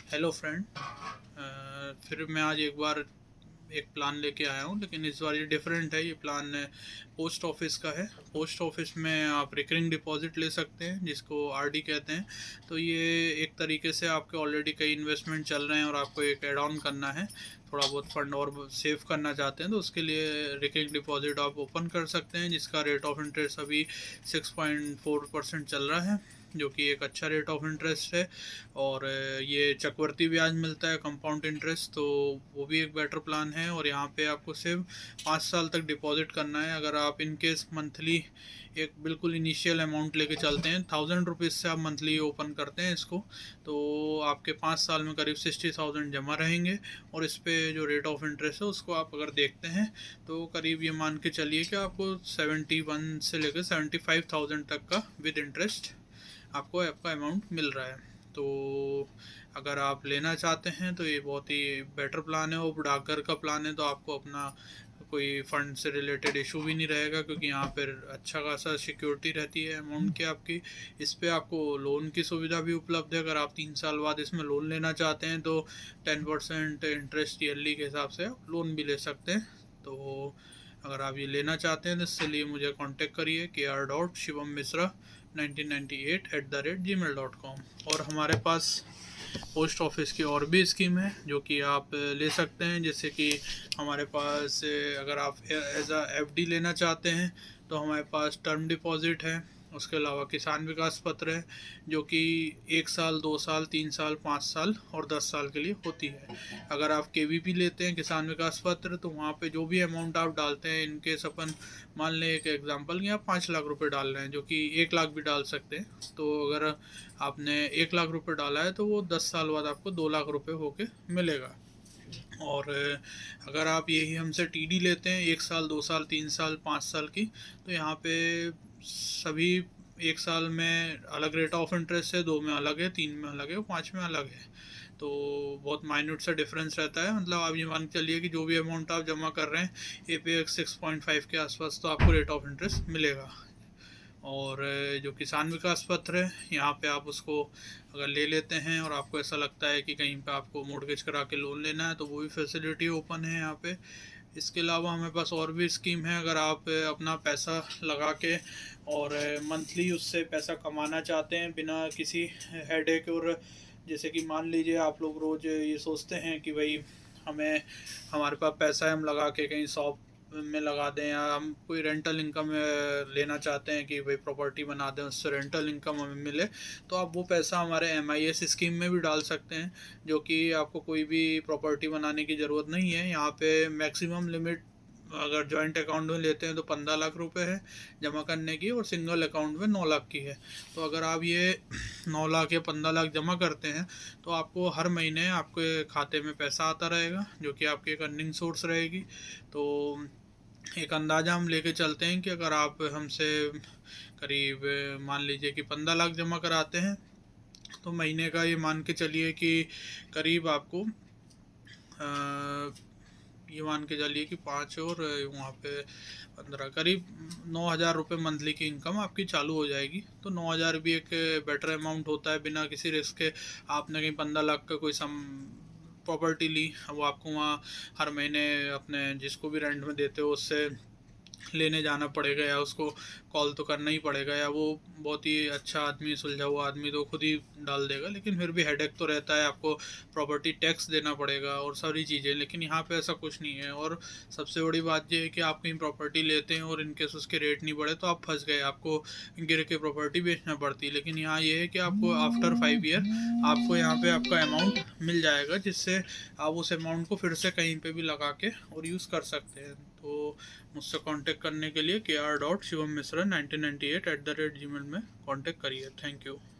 Hello friend. फिर मैं आज एक बार एक प्लान लेके आया हूँ, लेकिन इस बार ये डिफरेंट है। ये प्लान पोस्ट ऑफिस का है। पोस्ट ऑफिस में आप रिकरिंग डिपॉजिट ले सकते हैं, जिसको आरडी कहते हैं। तो ये एक तरीके से आपके ऑलरेडी कई इन्वेस्टमेंट चल रहे हैं और आपको एक एड ऑन करना है, थोड़ा बहुत फंड और सेव करना चाहते हैं, तो उसके लिए रिकरिंग डिपॉजिट आप ओपन कर सकते हैं, जिसका रेट ऑफ इंटरेस्ट अभी 6.4% चल रहा है, जो कि एक अच्छा रेट ऑफ इंटरेस्ट है। और ये चक्रवर्ती ब्याज मिलता है, कंपाउंड इंटरेस्ट, तो वो भी एक बेटर प्लान है। और यहाँ पे आपको सिर्फ 5 साल तक डिपॉजिट करना है। अगर आप इनकेस मंथली एक बिल्कुल इनिशियल अमाउंट लेके चलते हैं, 1000 रुपीज़ से आप मंथली ओपन करते हैं इसको, तो आपके 5 साल में करीब 60,000 जमा रहेंगे। और इस पर जो रेट ऑफ इंटरेस्ट है उसको आप अगर देखते हैं, तो करीब ये मान के चलिए कि आपको 71 से लेकर 75,000 तक का विद इंटरेस्ट आपको आपका अमाउंट मिल रहा है। तो अगर आप लेना चाहते हैं तो ये बहुत ही बेटर प्लान है। और डाकघर का प्लान है, तो आपको अपना कोई फंड से रिलेटेड इशू भी नहीं रहेगा, क्योंकि यहाँ पर अच्छा खासा सिक्योरिटी रहती है अमाउंट की आपकी। इस पे आपको लोन की सुविधा भी उपलब्ध है। अगर आप 3 साल बाद इसमें लोन लेना चाहते हैं, तो 10% इंटरेस्ट ईयरली के हिसाब से आप लोन भी ले सकते हैं। तो अगर आप ये लेना चाहते हैं, तो इसके लिए मुझे कांटेक्ट करिए kr.shivam misra1998@gmail.com। और हमारे पास पोस्ट ऑफिस की और भी स्कीम है जो कि आप ले सकते हैं। जैसे कि हमारे पास अगर आप एज अ एफडी लेना चाहते हैं, तो हमारे पास टर्म डिपॉजिट है। उसके अलावा किसान विकास पत्र है, जो कि 1 साल, 2 साल, 3 साल, 5 साल और 10 साल के लिए होती है। अगर आप केवीपी लेते हैं, किसान विकास पत्र, तो वहाँ पे जो भी अमाउंट आप डालते हैं, इनकेस अपन मान लें एक एग्जांपल कि आप 5 लाख रुपए डाल रहे हैं, जो कि 1 लाख भी डाल सकते हैं। तो अगर आपने 1 लाख रुपए डाला है, तो वो 10 साल बाद आपको 2 लाख रुपए होके मिलेगा। और अगर आप यही हमसे टीडी लेते हैं, 1 साल, 2 साल, 3 साल, 5 साल की, तो यहाँ पे सभी 1 साल में अलग रेट ऑफ इंटरेस्ट है, 2 में अलग है, 3 में अलग है, 5 में अलग है। तो बहुत माइन्यूट सा डिफरेंस रहता है। मतलब आप ये मान के चलिए कि जो भी अमाउंट आप जमा कर रहे हैं, ए पे 6.5 के आसपास तो आपको रेट ऑफ इंटरेस्ट मिलेगा। और जो किसान विकास पत्र है, यहाँ पे आप उसको अगर ले लेते हैं और आपको ऐसा लगता है कि कहीं पे आपको मोर्गेज करा के लोन लेना है, तो वो भी फैसिलिटी ओपन है यहाँ पे। इसके अलावा हमारे पास और भी स्कीम है। अगर आप अपना पैसा लगा के और मंथली उससे पैसा कमाना चाहते हैं बिना किसी हेडेक और, जैसे कि मान लीजिए आप लोग रोज़ ये सोचते हैं कि भाई हमें, हमारे पास पैसा है, हम लगा के कहीं शॉप में लगा दें, या हम कोई रेंटल इनकम लेना चाहते हैं कि भाई प्रॉपर्टी बना दें, उससे रेंटल इनकम हमें मिले, तो आप वो पैसा हमारे MIS स्कीम में भी डाल सकते हैं, जो कि आपको कोई भी प्रॉपर्टी बनाने की ज़रूरत नहीं है। यहाँ पे मैक्सिमम लिमिट अगर जॉइंट अकाउंट में लेते हैं तो 15 लाख रुपए है जमा करने की, और सिंगल अकाउंट में 9 लाख की है। तो अगर आप ये 9 लाख या 15 लाख जमा करते हैं, तो आपको हर महीने आपके खाते में पैसा आता रहेगा, जो कि आपकी एक अर्निंग सोर्स रहेगी। तो एक अंदाज़ा हम लेके चलते हैं कि अगर आप हमसे करीब मान लीजिए कि 15 लाख जमा कराते हैं, तो महीने का ये मान के चलिए कि करीब आपको ये मान के चलिए कि 5 और वहाँ पे 15, करीब 9,000 रुपये मंथली की इनकम आपकी चालू हो जाएगी। तो 9,000 भी एक बेटर अमाउंट होता है, बिना किसी रिस्क के। आपने कहीं 15 लाख का कोई सम प्रॉपर्टी ली, वो आपको वहाँ हर महीने अपने जिसको भी रेंट में देते हो उससे लेने जाना पड़ेगा, या उसको कॉल तो करना ही पड़ेगा, या वो बहुत ही अच्छा आदमी, सुलझा हुआ आदमी, तो खुद ही डाल देगा। लेकिन फिर भी हेडेक तो रहता है, आपको प्रॉपर्टी टैक्स देना पड़ेगा और सारी चीज़ें। लेकिन यहाँ पे ऐसा कुछ नहीं है। और सबसे बड़ी बात यह है कि आप कहीं प्रॉपर्टी लेते हैं और इनकेस उसके रेट नहीं बढ़े, तो आप फंस गए, आपको गिर के प्रॉपर्टी बेचना पड़ती है। लेकिन यहाँ ये है कि आपको आफ्टर 5 ईयर आपको यहाँ पे आपका अमाउंट मिल जाएगा, जिससे आप उस अमाउंट को फिर से कहीं पे भी लगा के और यूज़ कर सकते हैं। तो मुझसे कांटेक्ट करने के लिए kr.shivam misra1998@gmail में कांटेक्ट करिए। Thank you.